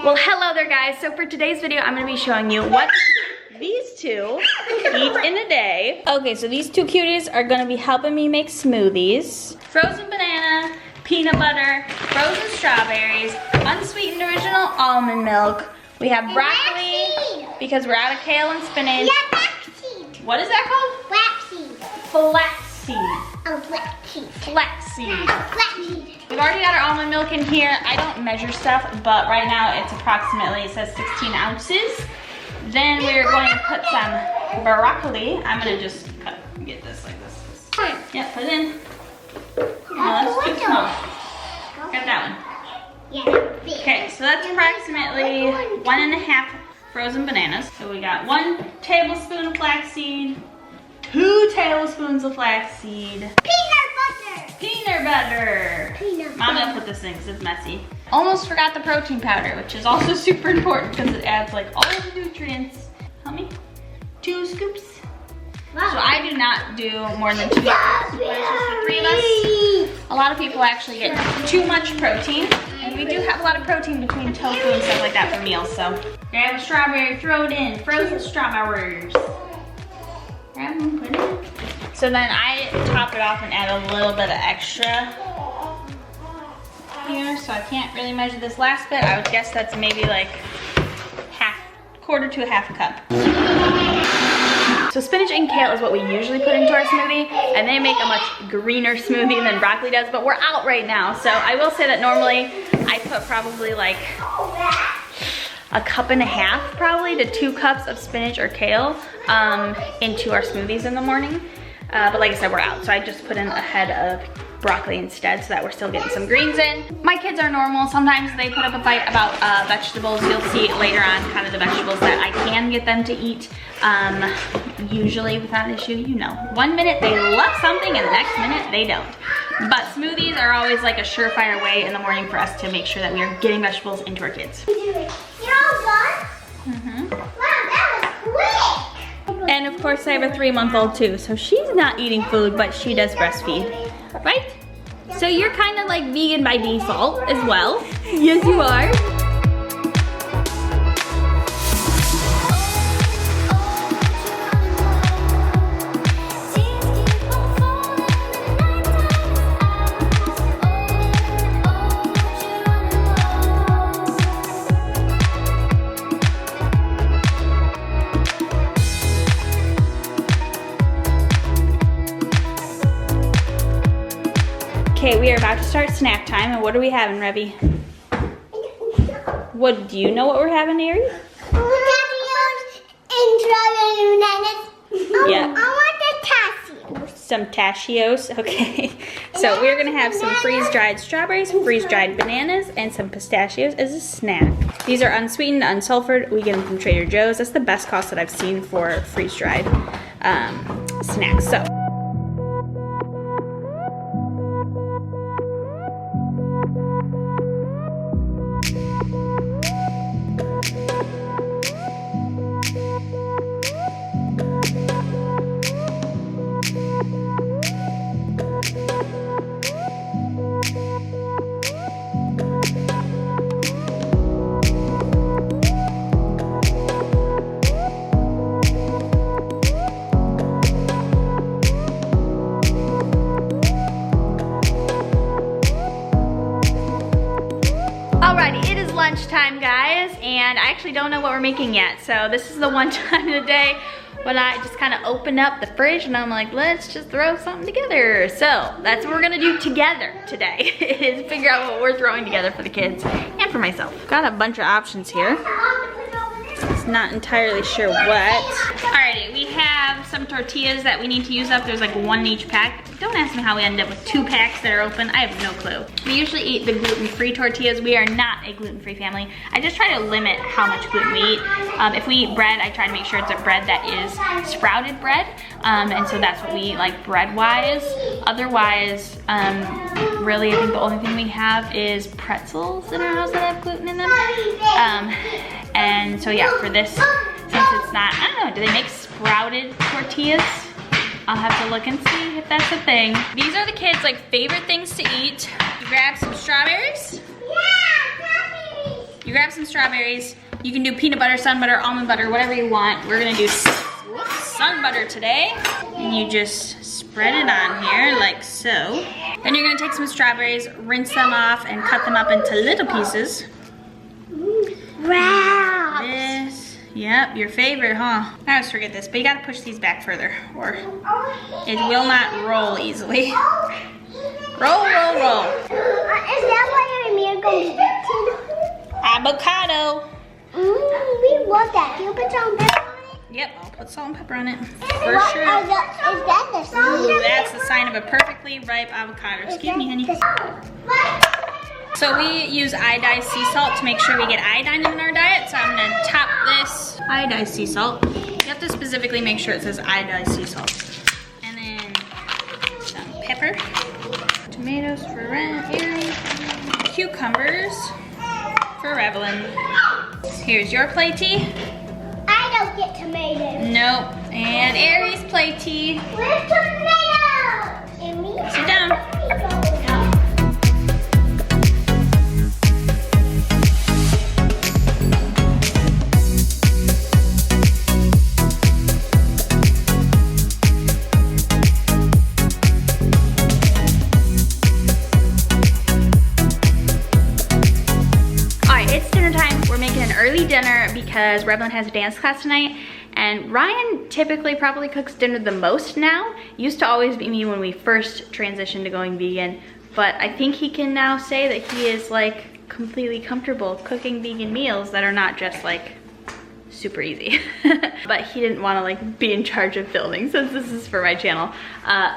Well, hello there guys. So for today's video, I'm gonna be showing you what these two eat in a day. Okay, so these two cuties are gonna be helping me make smoothies. Frozen banana, peanut butter, frozen strawberries, unsweetened original almond milk. We have broccoli because we're out of kale and spinach. Yeah, flaxseed. What is that called? Flaxseed. Flaxseed. Oh, flaxseed. Flaxseed. Flaxseed. We've already got our almond milk in here. I don't measure stuff, but right now it's approximately, it says 16 ounces. Then we're going to put some broccoli. I'm gonna just get this like this. Yeah, put it in. Oh, that's too small. Got that one. Yeah. Okay, so that's approximately 1.5 frozen bananas. So we got 1 tablespoon of flaxseed, 2 tablespoons of flaxseed. Peanut butter. Peanut butter. Peanut I'm gonna put this in because it's messy. Almost forgot the protein powder, which is also super important because it adds like all of the nutrients. Help me? 2 scoops. Wow. So I do not do more than 2 scoops, but it's just the 3 of us. A lot of people actually get too much protein, and we do have a lot of protein between tofu and stuff like that for meals. So grab a strawberry, throw it in, frozen strawberries. Grab them, put it in. So then I top it off and add a little bit of extra here, so I can't really measure this last bit. I would guess that's maybe like quarter to a half a cup. So spinach and kale is what we usually put into our smoothie, and they make a much greener smoothie than broccoli does, but we're out right now. So I will say that normally I put probably like 1.5 cups probably to 2 cups of spinach or kale into our smoothies in the morning. But like I said, we're out, so I just put in a head of broccoli instead so that we're still getting some greens in. My kids are normal. Sometimes they put up a fight about vegetables. You'll see later on kind of the vegetables that I can get them to eat, usually without an issue, you know. 1 minute they love something and the next minute they don't. But smoothies are always like a surefire way in the morning for us to make sure that we are getting vegetables into our kids. You're all done? Mm-hmm. Wow, that was quick. And of course I have a 3-month-old too, so she's not eating food, but she does breastfeed, right? So you're kind of like vegan by default as well. Yes, you are. Okay, we are about to start snack time, and what are we having, Revy? What, do you know what we're having, Ari? Yeah. I want the Tashios. Some Tashios, okay. So we're gonna have some freeze-dried strawberries, freeze-dried bananas, and some pistachios as a snack. These are unsweetened, unsulfured. We get them from Trader Joe's. That's the best cost that I've seen for freeze-dried snacks. So. Alrighty, it is lunchtime, guys, and I actually don't know what we're making yet. So this is the one time of the day when I just kind of open up the fridge and I'm like, let's just throw something together. So that's what we're gonna do together today, is figure out what we're throwing together for the kids and for myself. Got a bunch of options here. Just not entirely sure what. Alrighty, we have some tortillas that we need to use up. There's like 1 in each pack. Don't ask me how we ended up with 2 packs that are open. I have no clue. We usually eat the gluten-free tortillas. We are not a gluten-free family. I just try to limit how much gluten we eat. If we eat bread, I try to make sure it's a bread that is sprouted bread. And so that's what we eat, like bread-wise. Otherwise, really I think the only thing we have is pretzels in our house that have gluten in them. And so yeah, for this, since it's not, I don't know, do they make sprouted tortillas? I'll have to look and see if that's a thing. These are the kids' like favorite things to eat. You grab some strawberries. Yeah, strawberries. you grab some strawberries. You can do peanut butter, sun butter, almond butter, whatever you want. We're gonna do sun butter today. And you just spread it on here like so. Then you're gonna take some strawberries, rinse them off, and cut them up into little pieces. Wow. This, yep, your favorite, huh? I always forget this, but you gotta push these back further or it will not roll easily. Roll, roll, roll. Is that why your meal goes eaten? Avocado. We love that. Do you put some pepper on it? Yep, I'll put salt and pepper on it. For What sure. is that the sign? Ooh, that's the sign of a perfectly ripe avocado. Excuse me, honey. So we use iodized sea salt to make sure we get iodine in our diet. So I'm gonna top this iodized sea salt. You have to specifically make sure it says iodized sea salt. And then some pepper. Tomatoes for Ari. Cucumbers for Revelin. Here's your platey. I don't get tomatoes. Nope. And Ari's platey. Where's tomatoes? And me? Sit down. Early dinner because Revelin has a dance class tonight, and Ryan typically probably cooks dinner the most now. Used to always be me when we first transitioned to going vegan, but I think he can now say that he is like completely comfortable cooking vegan meals that are not just like super easy. But he didn't want to like be in charge of filming since this is for my channel.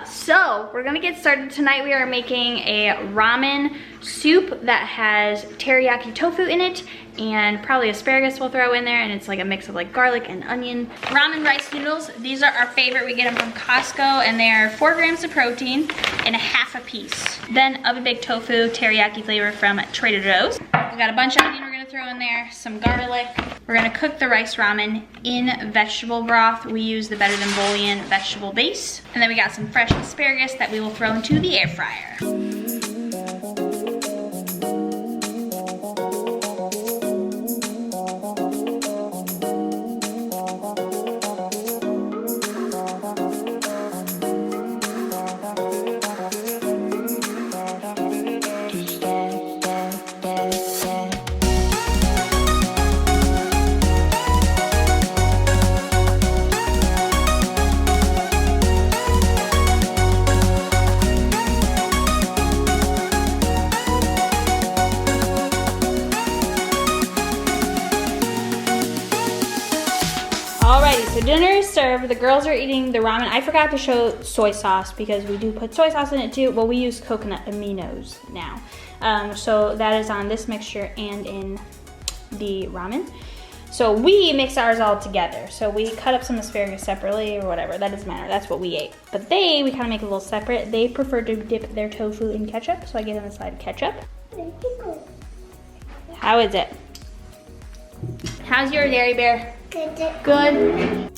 So we're gonna get started. Tonight we are making a ramen soup that has teriyaki tofu in it and probably asparagus we'll throw in there, and it's like a mix of like garlic and onion. Ramen rice noodles, these are our favorite. We get them from Costco and they're 4 grams of protein and a half a piece. Then oven baked tofu, teriyaki flavor from Trader Joe's. We got a bunch of onion we're gonna throw in there, some garlic. We're gonna cook the rice ramen in vegetable broth. We use the Better Than Bouillon vegetable base. And then we got some fresh asparagus that we will throw into the air fryer. Alrighty, so dinner is served. The girls are eating the ramen. I forgot to show soy sauce because we do put soy sauce in it too. Well, we use coconut aminos now. So that is on this mixture and in the ramen. So we mix ours all together. So we cut up some asparagus separately or whatever. That doesn't matter. That's what we ate. But we kind of make it a little separate. They prefer to dip their tofu in ketchup, so I give them a side of ketchup. How is it? How's your dairy bear? Good.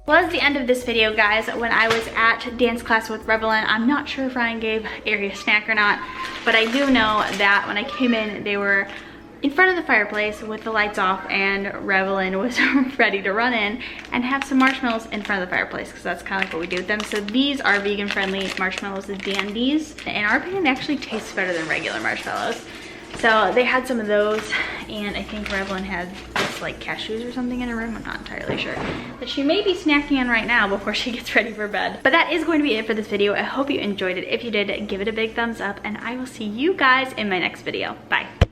Well, that's the end of this video, guys. When I was at dance class with Revelin, I'm not sure if Ryan gave Ari a snack or not, but I do know that when I came in, they were in front of the fireplace with the lights off, and Revelin was ready to run in and have some marshmallows in front of the fireplace, because that's kind of like what we do with them. So these are vegan-friendly marshmallows, the Dandies. In our opinion, they actually taste better than regular marshmallows. So they had some of those, and I think Revelin had this like cashews or something in her room. I'm not entirely sure. That she may be snacking on right now before she gets ready for bed. But that is going to be it for this video. I hope you enjoyed it. If you did, give it a big thumbs up, and I will see you guys in my next video. Bye.